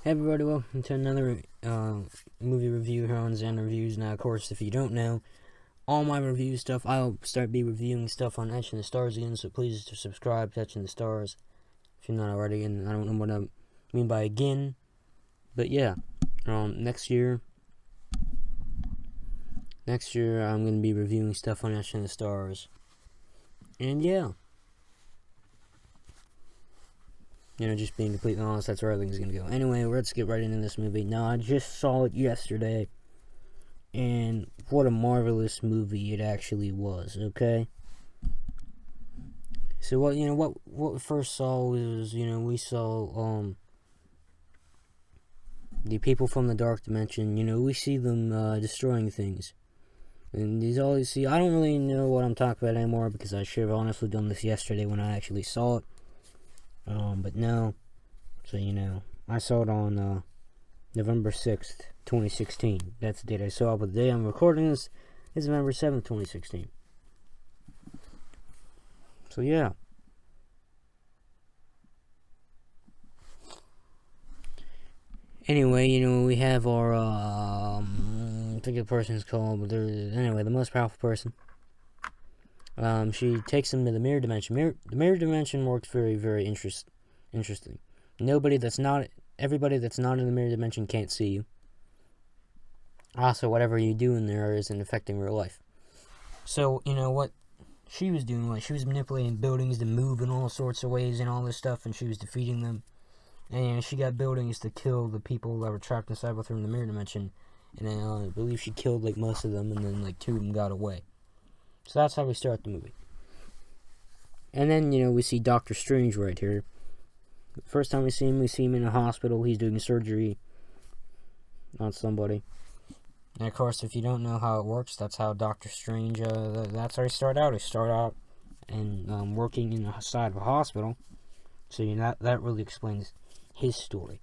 Hey everybody, welcome to another movie review here on Xan Reviews. Now, of course, if you don't know, all my review stuff, I'll be reviewing stuff on Etching the Stars again, so please subscribe to Etching the Stars if you're not already. And I don't know what I mean by again, but yeah, next year I'm going to be reviewing stuff on Etching the Stars. And yeah. Just being completely honest, that's where everything's gonna go. Anyway, let's get right into this movie. Now, I just saw it yesterday, and what a marvelous movie it actually was, okay? So, what we first saw was, we saw, the people from the Dark Dimension, we see them, destroying things. And these all, I don't really know what I'm talking about anymore, because I should have honestly done this yesterday when I actually saw it. But no. So, I saw it on, November 6th, 2016. That's the date I saw it, but the day I'm recording this is November 7th, 2016. So, yeah. Anyway, we have our, I think the person's called, but anyway, the most powerful person. She takes him to the mirror dimension. The mirror dimension works very, very interesting. Everybody that's not in the mirror dimension can't see you. Also, whatever you do in there isn't affecting real life. So, what she was doing, like, she was manipulating buildings to move in all sorts of ways and all this stuff, and she was defeating them. And she got buildings to kill the people that were trapped inside with her in the mirror dimension. And I believe she killed, like, most of them, and then, like, 2 of them got away. So that's how we start the movie. And then, we see Doctor Strange right here. The first time we see him in a hospital. He's doing surgery on somebody. And of course, if you don't know how it works, that's how Doctor Strange, that's how he started out. He started out and working in the side of a hospital. So, that really explains his story.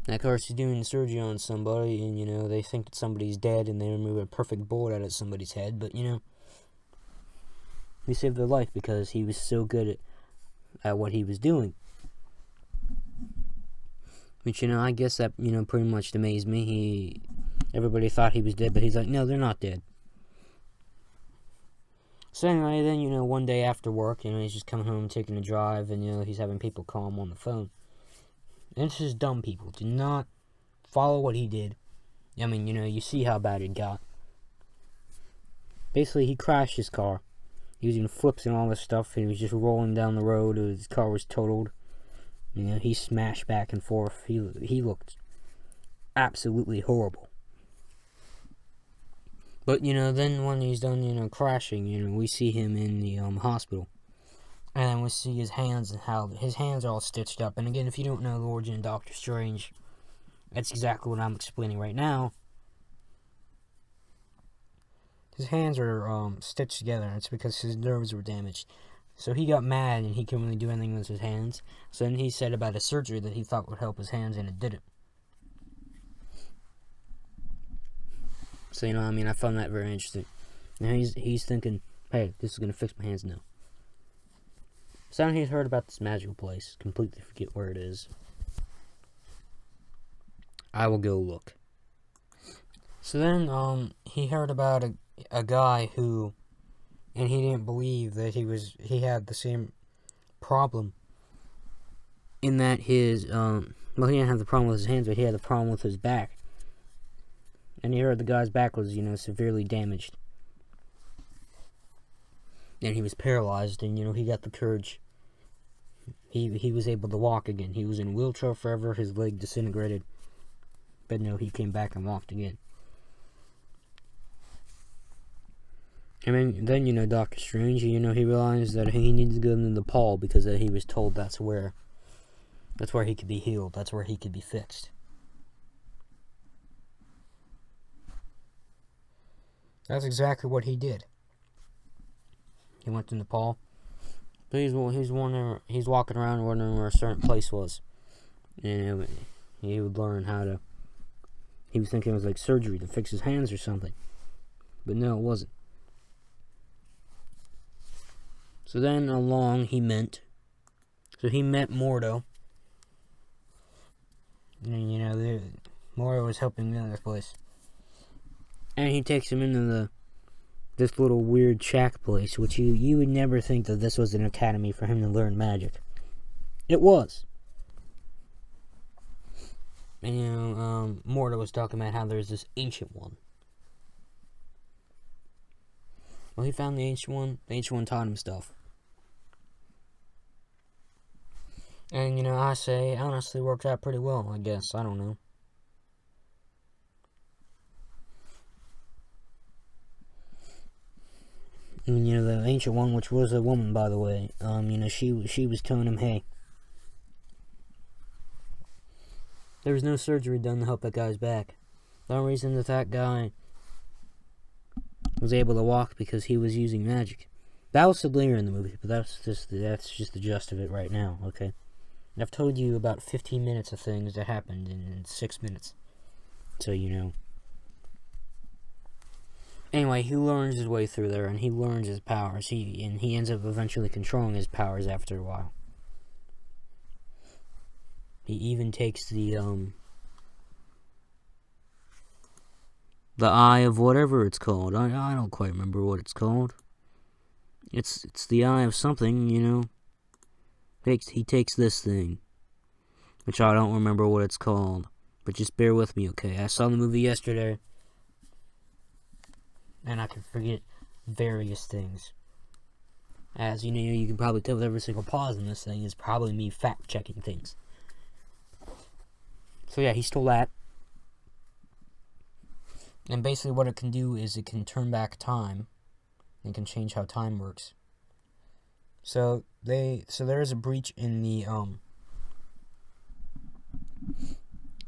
And of course, he's doing surgery on somebody, and, they think that somebody's dead, and they remove a perfect bullet out of somebody's head, but, he saved their life because he was so good at what he was doing. Which, I guess that, pretty much amazed me. Everybody thought he was dead, but he's like, no, they're not dead. So anyway, then, one day after work, he's just coming home, taking a drive, and, he's having people call him on the phone. And it's just dumb people. Do not follow what he did. I mean, you see how bad it got. Basically, he crashed his car. He was doing flips and all this stuff, and he was just rolling down the road. His car was totaled. He smashed back and forth. He looked absolutely horrible. But, then when he's done, crashing, we see him in the hospital. And then we see his hands and how his hands are all stitched up. And again, if you don't know the origin of Doctor Strange, that's exactly what I'm explaining right now. His hands are stitched together, and it's because his nerves were damaged. So he got mad, and he couldn't really do anything with his hands. So then he said about a surgery that he thought would help his hands, and it didn't. So, I found that very interesting. Now he's thinking, hey, this is going to fix my hands now. So then he's heard about this magical place. Completely forget where it is. I will go look. So then, he heard about a guy who, and he didn't believe that he had the same problem. In that his, he didn't have the problem with his hands, but he had the problem with his back. And he heard the guy's back was, severely damaged. And he was paralyzed, and, he got the courage. He was able to walk again. He was in a wheelchair forever, his leg disintegrated. But no, he came back and walked again. And then, Doctor Strange, he realized that he needed to go into Nepal because he was told that's where he could be healed. That's where he could be fixed. That's exactly what he did. He went to Nepal. But he's walking around wondering where a certain place was. And he would learn how to. He was thinking it was like surgery to fix his hands or something. But no, it wasn't. So then along he met Mordo. And, you know, Moro was helping me in this place. And he takes him into this little weird shack place, which you would never think that this was an academy for him to learn magic. It was. And, you know, Mordo was talking about how there's this ancient one. Well, he found the ancient one. The ancient one taught him stuff. And, you know, I say, it honestly worked out pretty well, I guess. I don't know. And, you know, the ancient one, which was a woman, by the way, you know, she was telling him, hey, there was no surgery done to help that guy's back. The only reason that guy was able to walk because he was using magic. That was said later in the movie, but that's just the gist of it right now, okay? And I've told you about 15 minutes of things that happened in 6 minutes. So, you know. Anyway, he learns his way through there, and he learns his powers. He ends up eventually controlling his powers after a while. He even takes the eye of whatever it's called. I don't quite remember what it's called. It's the eye of something, you know. He takes this thing, which I don't remember what it's called. But just bear with me, okay? I saw the movie yesterday, and I can forget various things. As you know, you can probably tell with every single pause in this thing is probably me fact-checking things. So yeah, he stole that. And basically what it can do is it can turn back time. And can change how time works. So there is a breach in the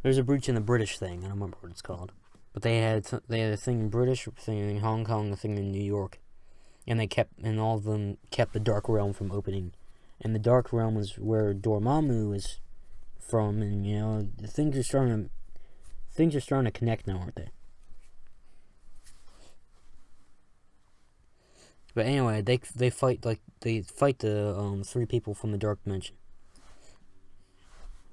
there's a breach in the British thing. I don't remember what it's called. But they had a thing in British, a thing in Hong Kong, a thing in New York. And all of them kept the Dark Realm from opening. And the Dark Realm is where Dormammu is from, and you know, things are starting to connect now, aren't they? But anyway, they fight the 3 people from the Dark Dimension.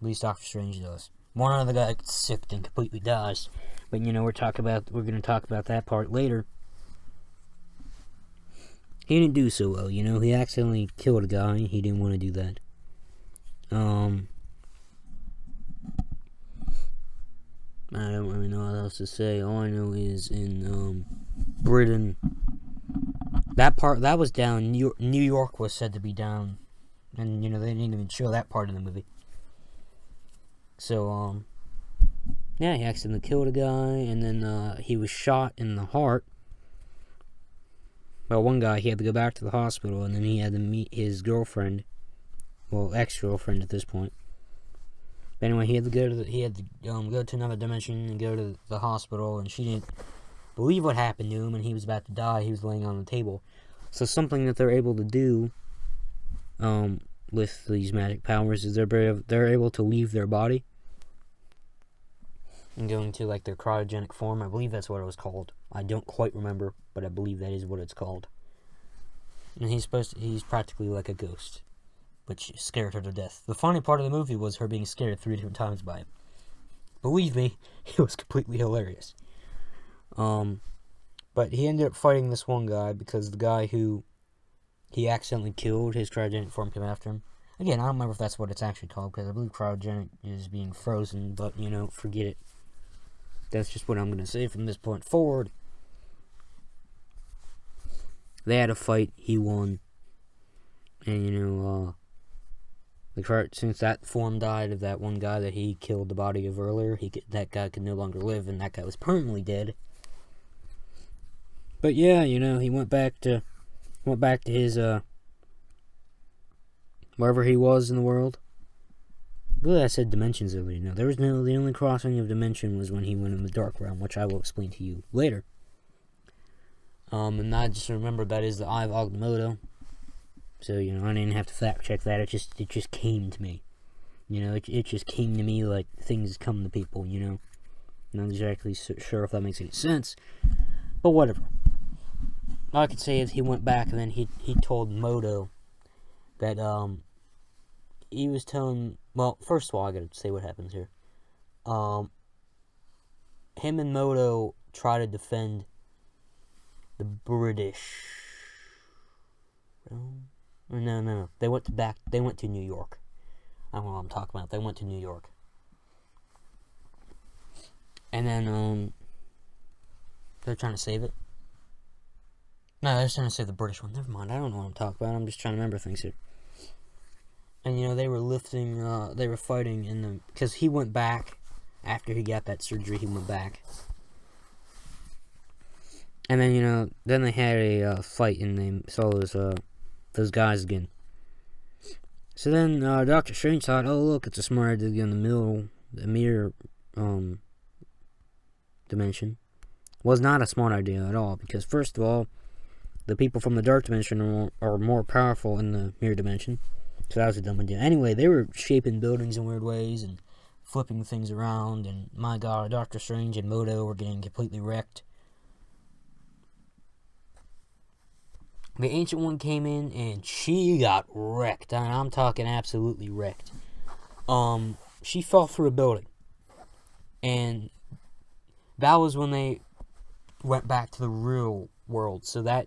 At least Doctor Strange does. One of the guy gets sick and completely dies. But you know, we're gonna talk about that part later. He didn't do so well, you know. He accidentally killed a guy. He didn't want to do that. I don't really know what else to say. All I know is in Britain, that was down. New York was said to be down, and you know they didn't even show that part in the movie. So yeah, he accidentally killed a guy, and then he was shot in the heart. Well, one guy, he had to go back to the hospital, and then he had to meet his girlfriend, well, ex-girlfriend at this point. But anyway, he had to go to another dimension and go to the hospital, and she didn't believe what happened to him, and he was about to die. He was laying on the table. So something that they're able to do with these magic powers is they're able to leave their body and go into like their cryogenic form. I believe that's what it was called. I don't quite remember, but I believe that is what it's called. And he's practically like a ghost, which scared her to death. The funny part of the movie was her being scared 3 different times by him. Believe me, it was completely hilarious. But he ended up fighting this one guy because the guy who he accidentally killed, his cryogenic form came after him. Again, I don't remember if that's what it's actually called, because I believe cryogenic is being frozen, but, you know, forget it. That's just what I'm going to say from this point forward. They had a fight, he won. And, you know, since that form died of that one guy that he killed the body of earlier, that guy could no longer live, and that guy was permanently dead. But yeah, you know, he went back to his, wherever he was in the world. I believe I said dimensions earlier. No, the only crossing of dimension was when he went in the Dark Realm, which I will explain to you later. And I just remember that is the Eye of Agamotto. So, you know, I didn't have to fact check that. It just came to me. You know, it just came to me like things come to people, you know. Not exactly sure if that makes any sense. But whatever. All I could say is he went back and then he told Modo that, he was telling, well, first of all, I gotta say what happens here. him and Modo try to defend the British. No. They went to New York. I don't know what I'm talking about. They went to New York. And then, they're trying to save it. No, they're trying to save the British one. Never mind. I don't know what I'm talking about. I'm just trying to remember things here. And, they were they were fighting because he went back. After he got that surgery, he went back. And then, then they had a fight and they saw those guys again. So then Doctor Strange thought, oh look, it's a smart idea to go in the mirror dimension. Was not a smart idea at all, because first of all, the people from the dark dimension are more powerful in the mirror dimension. So that was a dumb idea. Anyway, they were shaping buildings in weird ways and flipping things around, and my god, Doctor Strange and Modo were getting completely wrecked. The Ancient One came in, and she got wrecked. I'm talking absolutely wrecked. She fell through a building. And that was when they went back to the real world. So that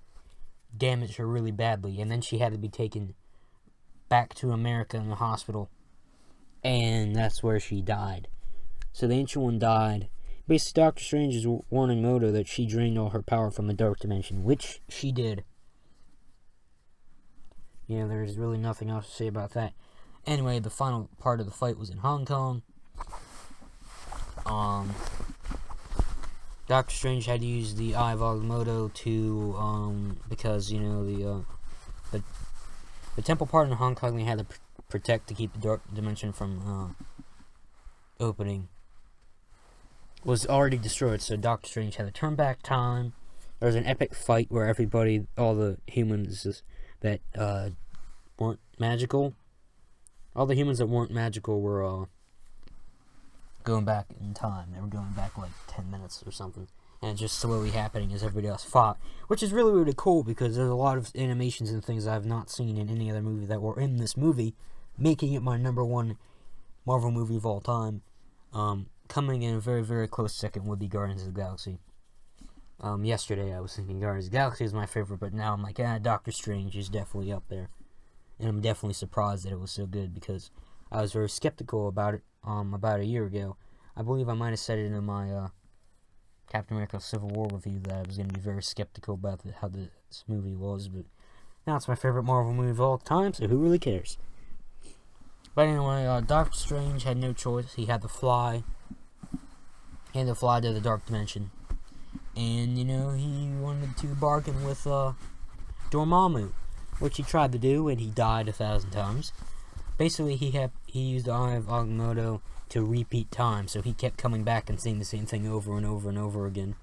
damaged her really badly. And then she had to be taken back to America in the hospital. And that's where she died. So the Ancient One died. Basically, Doctor Strange is warning Modo that she drained all her power from the Dark Dimension, which she did. There's really nothing else to say about that. Anyway, the final part of the fight was in Hong Kong. Doctor Strange had to use the Eye of Agamotto because, the temple part in Hong Kong they had to protect to keep the Dark Dimension from opening was already destroyed, so Doctor Strange had to turn back time. There was an epic fight where all the humans that weren't magical, all the humans that weren't magical were going back in time. They were going back like 10 minutes or something, and just slowly happening as everybody else fought, which is really, really cool, because there's a lot of animations and things I've not seen in any other movie that were in this movie, making it my #1 Marvel movie of all time. Coming in a very, very close second would be Guardians of the Galaxy. Yesterday I was thinking Guardians of the Galaxy is my favorite, but now I'm like, Doctor Strange is definitely up there. And I'm definitely surprised that it was so good, because I was very skeptical about it about a year ago. I believe I might have said it in my Captain America Civil War review that I was going to be very skeptical about how this movie was, but now it's my favorite Marvel movie of all time, so who really cares? But anyway, Doctor Strange had no choice. He had to fly. He had to fly to the Dark Dimension. And, he wanted to bargain with Dormammu, which he tried to do, and he died 1,000 times. Basically, he used the Eye of Agamotto to repeat time, so he kept coming back and saying the same thing over and over and over again.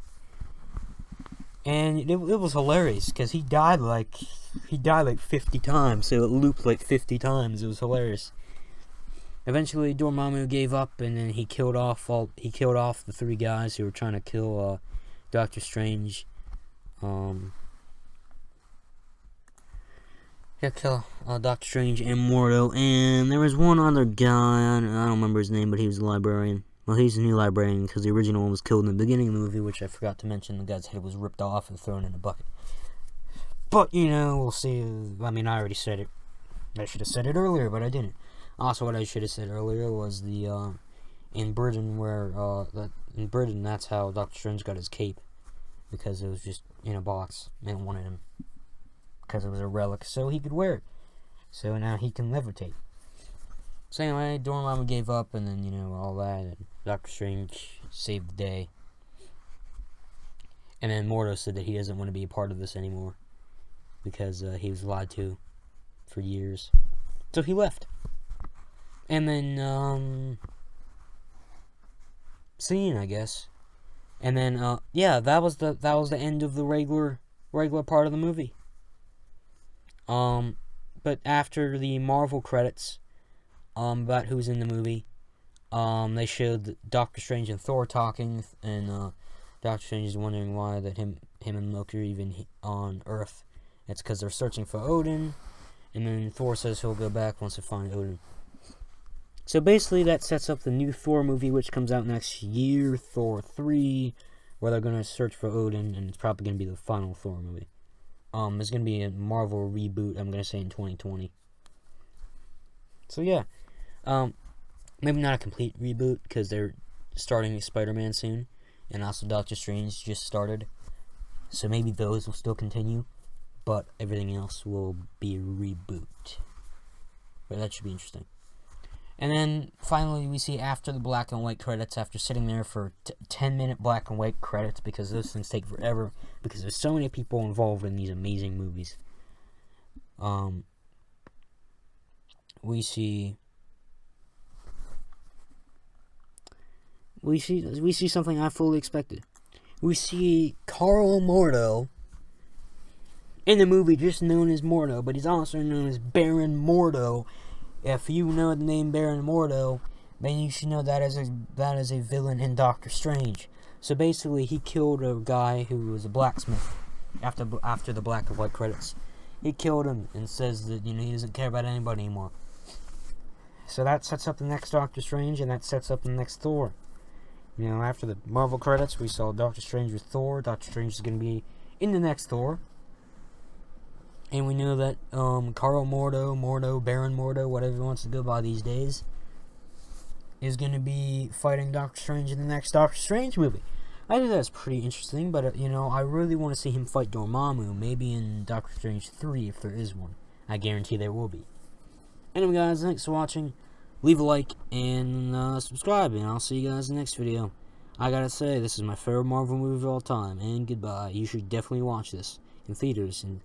And it was hilarious, because he died like 50 times, so it looped like 50 times. It was hilarious. Eventually, Dormammu gave up, and then he killed off the 3 guys who were trying to kill Doctor Strange. Kill Doctor Strange and Mordo, and there was one other guy, I don't remember his name, but he was a librarian. Well, he's a new librarian, because the original one was killed in the beginning of the movie, which I forgot to mention. The guy's head was ripped off and thrown in a bucket. But, we'll see. I mean, I already said it. I should have said it earlier, but I didn't. Also, what I should have said earlier was in Britain, in Britain, that's how Doctor Strange got his cape, because it was just in a box. They wanted him, because it was a relic, so he could wear it. So now he can levitate. So anyway, Dormammu gave up, and then, all that, and Doctor Strange saved the day. And then Mordo said that he doesn't want to be a part of this anymore, because he was lied to for years. So he left. And then, scene, I guess. And then, that was the end of the regular part of the movie. But after the Marvel credits, about who's in the movie, they showed Doctor Strange and Thor talking, and Doctor Strange is wondering why that him and Loki are even on Earth. It's because they're searching for Odin, and then Thor says he'll go back once they find Odin. So basically, that sets up the new Thor movie, which comes out next year, Thor 3, where they're going to search for Odin, and it's probably going to be the final Thor movie. It's going to be a Marvel reboot, I'm going to say, in 2020. So yeah, maybe not a complete reboot, because they're starting Spider-Man soon, and also Doctor Strange just started. So maybe those will still continue, but everything else will be a reboot. But that should be interesting. And then finally we see after the black and white credits, after sitting there for 10-minute black and white credits, because those things take forever, because there's so many people involved in these amazing movies. We see something I fully expected. We see Carl Mordo in the movie, just known as Mordo, but he's also known as Baron Mordo. If you know the name Baron Mordo, then you should know that is a villain in Doctor Strange. So basically, he killed a guy who was a blacksmith after the black and white credits. He killed him and says that, he doesn't care about anybody anymore. So that sets up the next Doctor Strange, and that sets up the next Thor. After the Marvel credits, we saw Doctor Strange with Thor. Doctor Strange is going to be in the next Thor. And we know that Carl Mordo, Baron Mordo, whatever he wants to go by these days, is going to be fighting Doctor Strange in the next Doctor Strange movie. I think that's pretty interesting, but, I really want to see him fight Dormammu, maybe in Doctor Strange 3, if there is one. I guarantee there will be. Anyway, guys, thanks for watching. Leave a like and subscribe, and I'll see you guys in the next video. I gotta say, this is my favorite Marvel movie of all time, and goodbye. You should definitely watch this in theaters in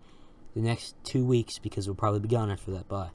the next 2 weeks, because we'll probably be gone after that. Bye.